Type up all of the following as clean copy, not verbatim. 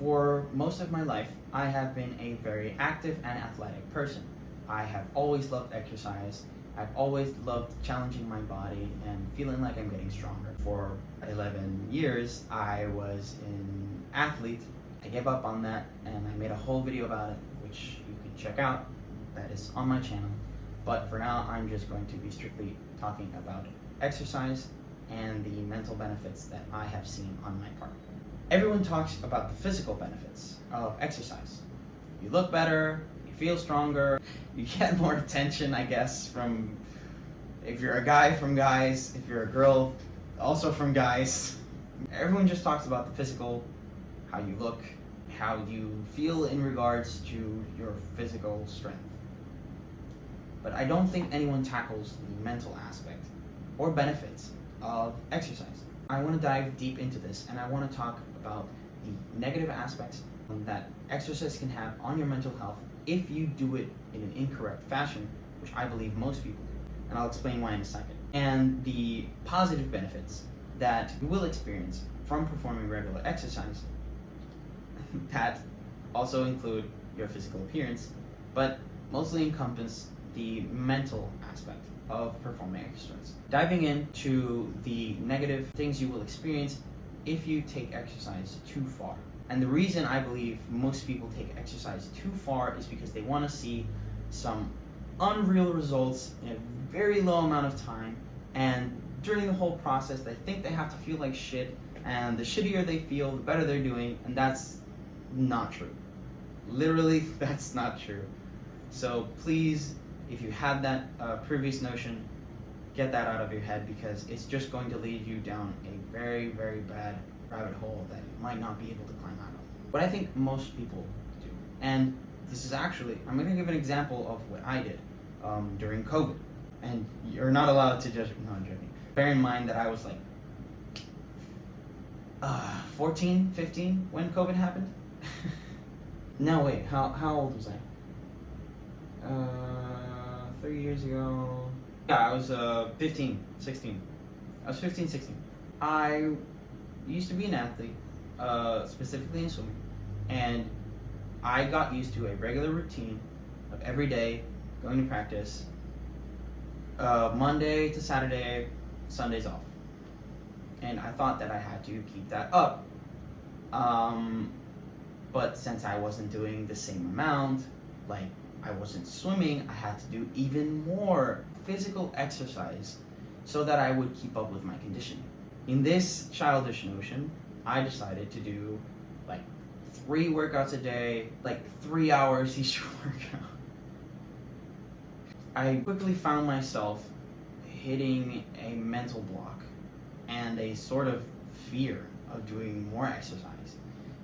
For most of my life, I have been a very active and athletic person. I have always loved exercise. I've always loved challenging my body and feeling like I'm getting stronger. For 11 years, I was an athlete. I gave up on that and I made a whole video about it, which you can check out. That is on my channel. But for now, I'm just going to be strictly talking about exercise and the mental benefits that I have seen on my part. Everyone talks about the physical benefits of exercise. You look better, you feel stronger, you get more attention, I guess, from, if you're a guy, from guys, if you're a girl, also from guys. Everyone just talks about the physical, how you look, how you feel in regards to your physical strength. But I don't think anyone tackles the mental aspect or benefits of exercise. I want to dive deep into this, and I want to talk about the negative aspects that exercise can have on your mental health if you do it in an incorrect fashion, which I believe most people do. And I'll explain why in a second. And the positive benefits that you will experience from performing regular exercise that also include your physical appearance, but mostly encompass the mental aspect of performing exercise. Diving into the negative things you will experience if you take exercise too far. And the reason I believe most people take exercise too far is because they want to see some unreal results in a very low amount of time, and during the whole process they think they have to feel like shit, and the shittier they feel, the better they're doing, and that's not true. Literally, that's not true. So please, if you had that previous notion, get that out of your head, because it's just going to lead you down a very, very bad rabbit hole that you might not be able to climb out of. But I think most people do. And this is actually, I'm going to give an example of what I did during COVID. And you're not allowed to judge me. No, I'm joking. Bear in mind that I was like 14, 15 when COVID happened. No, wait, how old was I? 3 years ago. Yeah, I was 15, 16. I was 15, 16. I used to be an athlete, specifically in swimming, and I got used to a regular routine of every day going to practice, Monday to Saturday, Sundays off. And I thought that I had to keep that up. But since I wasn't doing the same amount, like I wasn't swimming, I had to do even more physical exercise so that I would keep up with my conditioning. In this childish notion, I decided to do like 3 workouts a day, like 3 hours each workout. I quickly found myself hitting a mental block and a sort of fear of doing more exercise,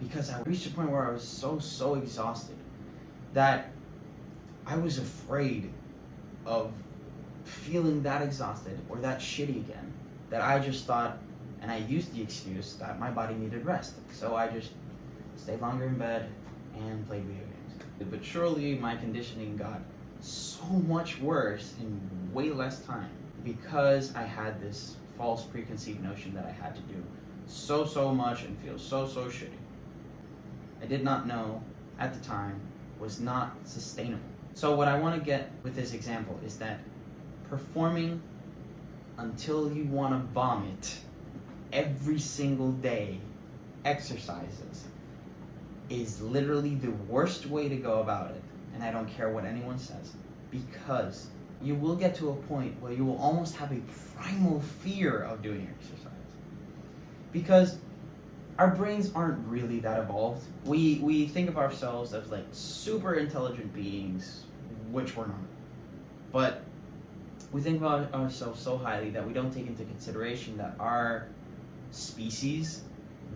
because I reached a point where I was so exhausted that I was afraid of feeling that exhausted or that shitty again, that I just thought, and I used the excuse that my body needed rest. So I just stayed longer in bed and played video games. But surely my conditioning got so much worse in way less time because I had this false preconceived notion that I had to do so much and feel so shitty. I did not know at the time was not sustainable. So what I want to get with this example is that performing until you want to vomit every single day exercises is literally the worst way to go about it. And I don't care what anyone says, because you will get to a point where you will almost have a primal fear of doing exercise. Because our brains aren't really that evolved. We think of ourselves as like super intelligent beings, which we're not. But we think about ourselves so highly that we don't take into consideration that our species,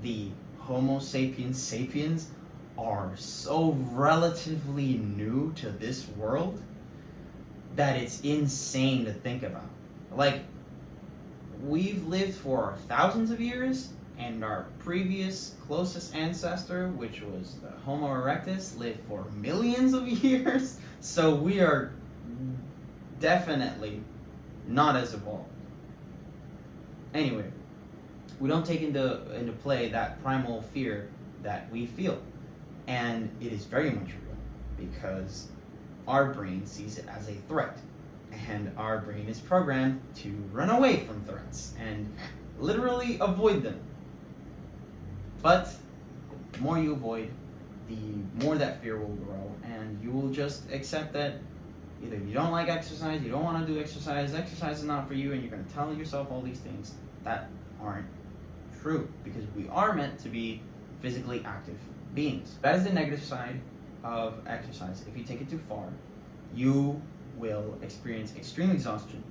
the Homo sapiens sapiens, are so relatively new to this world that it's insane to think about. Like, we've lived for thousands of years, and our previous closest ancestor, which was the Homo erectus, lived for millions of years. So we are definitely not as evolved. Anyway, we don't take into play that primal fear that we feel. And it is very much real because our brain sees it as a threat. And our brain is programmed to run away from threats and literally avoid them. But the more you avoid, the more that fear will grow, and you will just accept that either you don't like exercise, you don't want to do exercise is not for you, and you're going to tell yourself all these things that aren't true, because we are meant to be physically active beings. That is the negative side of exercise. If you take it too far, you will experience extreme exhaustion.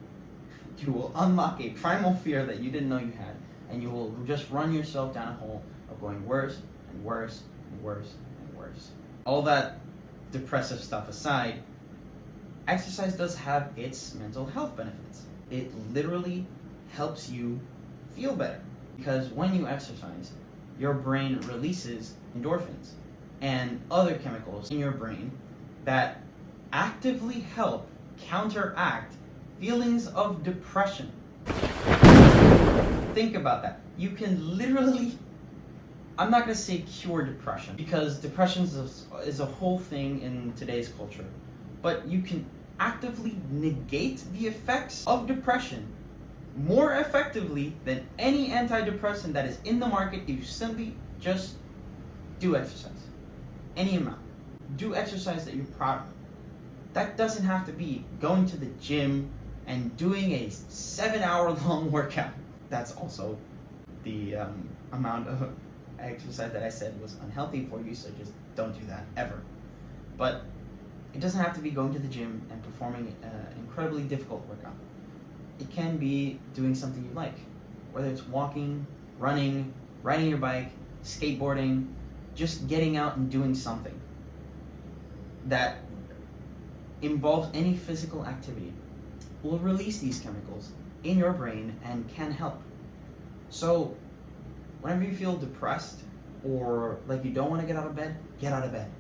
You will unlock a primal fear that you didn't know you had, and you will just run yourself down a hole of going worse and worse and worse and worse. All that depressive stuff aside, exercise does have its mental health benefits. It literally helps you feel better, because when you exercise, your brain releases endorphins and other chemicals in your brain that actively help counteract feelings of depression. Think about that. You can literally, I'm not going to say cure depression, because depression is a whole thing in today's culture, but you can actively negate the effects of depression more effectively than any antidepressant that is in the market if you simply just do exercise. Any amount. Do exercise that you're proud of. That doesn't have to be going to the gym and doing a 7-hour-long workout. That's also the amount of exercise that I said was unhealthy for you, so just don't do that ever. But it doesn't have to be going to the gym and performing an incredibly difficult workout. It can be doing something you like, whether it's walking, running, riding your bike, skateboarding, just getting out and doing something that involves any physical activity will release these chemicals in your brain and can help. So whenever you feel depressed or like you don't want to get out of bed, get out of bed.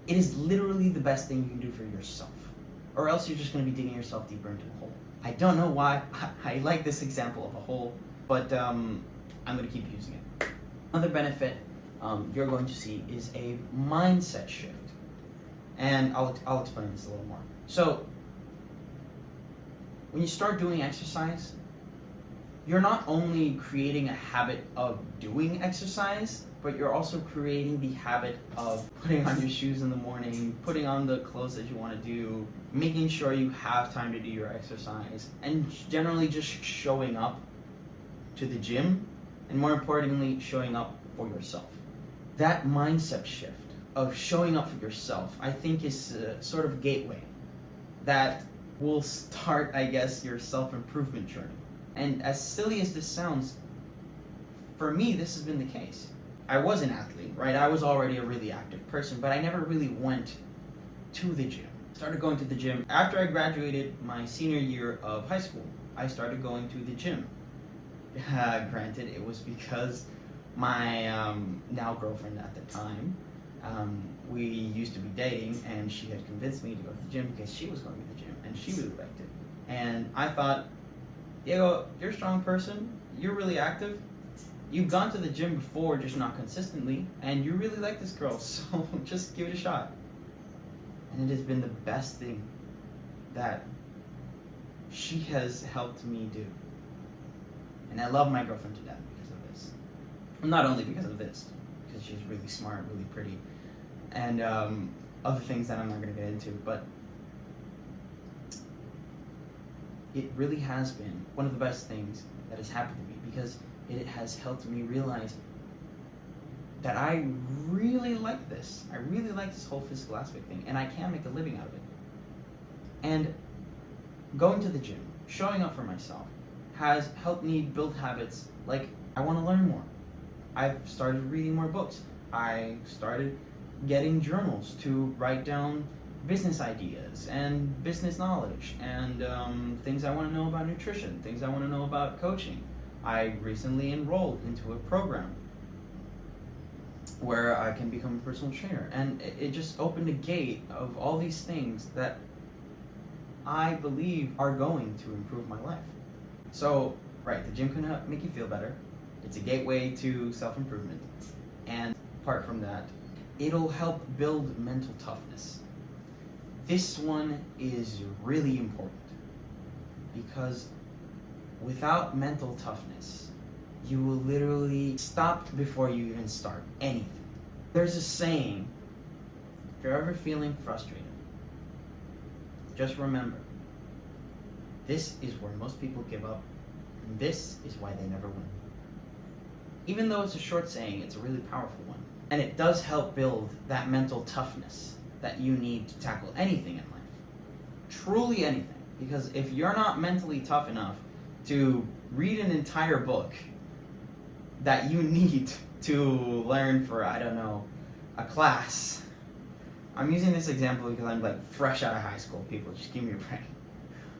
It is literally the best thing you can do for yourself, or else you're just going to be digging yourself deeper into a hole. I don't know why I like this example of a hole, but I'm going to keep using it. Another benefit you're going to see is a mindset shift, and I'll explain this a little more. So when you start doing exercise, you're not only creating a habit of doing exercise, but you're also creating the habit of putting on your shoes in the morning, putting on the clothes that you want to do, making sure you have time to do your exercise, and generally just showing up to the gym, and more importantly, showing up for yourself. That mindset shift of showing up for yourself, I think, is a sort of gateway that will start, I guess, your self-improvement journey. And as silly as this sounds, for me, this has been the case. I was an athlete, right? I was already a really active person, but I never really went to the gym. Started going to the gym after I graduated my senior year of high school. I started going to the gym. Granted, it was because my now girlfriend at the time, we used to be dating, and she had convinced me to go to the gym because she was going to the gym and she really liked it. And I thought, Diego, you're a strong person, you're really active, you've gone to the gym before, just not consistently, and you really like this girl, so just give it a shot. And it has been the best thing that she has helped me do. And I love my girlfriend to death because of this. Not only because of this, because she's really smart, really pretty, and other things that I'm not going to get into, but it really has been one of the best things that has happened to me, because it has helped me realize that I really like this. I really like this whole physical aspect thing, and I can make a living out of it. And going to the gym, showing up for myself, has helped me build habits like I want to learn more. I've started reading more books. I started getting journals to write down business ideas and business knowledge and things I want to know about nutrition, things I want to know about coaching. I recently enrolled into a program where I can become a personal trainer, and it just opened a gate of all these things that I believe are going to improve my life. So, right, the gym can make you feel better. It's a gateway to self-improvement. And apart from that, it'll help build mental toughness. This one is really important because without mental toughness, you will literally stop before you even start anything. There's a saying, if you're ever feeling frustrated, just remember, this is where most people give up, and this is why they never win. Even though it's a short saying, it's a really powerful one. And it does help build that mental toughness that you need to tackle anything in life. Truly anything. Because if you're not mentally tough enough to read an entire book that you need to learn for, I don't know, a class. I'm using this example because I'm like fresh out of high school, people, just give me a break.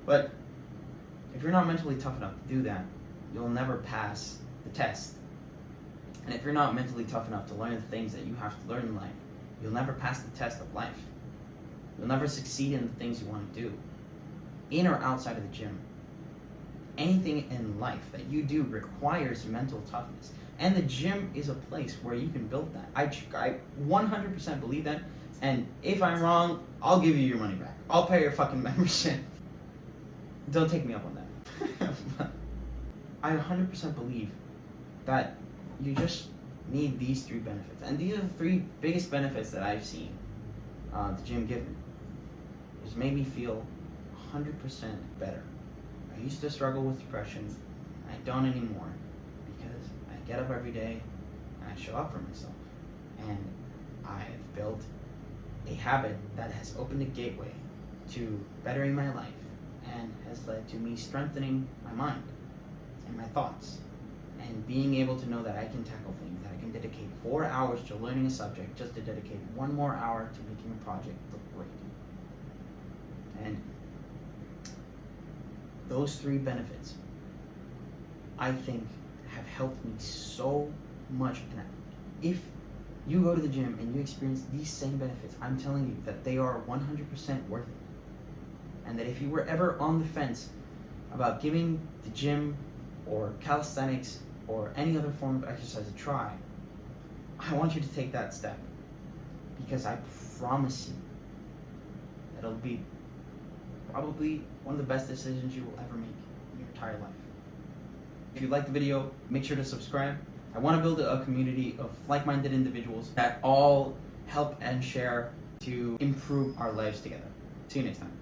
But if you're not mentally tough enough to do that, you'll never pass the test. And if you're not mentally tough enough to learn the things that you have to learn in life, you'll never pass the test of life. You'll never succeed in the things you want to do, in or outside of the gym. Anything in life that you do requires mental toughness. And the gym is a place where you can build that. I 100% believe that. And if I'm wrong, I'll give you your money back. I'll pay your fucking membership. Don't take me up on that. But I 100% believe that you just need these three benefits. And these are the three biggest benefits that I've seen the gym give me. It's made me feel 100% better. I used to struggle with depression. I don't anymore because I get up every day and I show up for myself. And I've built a habit that has opened a gateway to bettering my life and has led to me strengthening my mind and my thoughts and being able to know that I can tackle things, that I can dedicate 4 hours to learning a subject just to dedicate 1 more hour to making a project look great. And those three benefits, I think, have helped me so much. And if you go to the gym and you experience these same benefits, I'm telling you that they are 100% worth it. And that if you were ever on the fence about giving the gym or calisthenics or any other form of exercise a try, I want you to take that step. Because I promise you that it'll be probably one of the best decisions you will ever make in your entire life. If you liked the video, make sure to subscribe. I want to build a community of like-minded individuals that all help and share to improve our lives together. See you next time.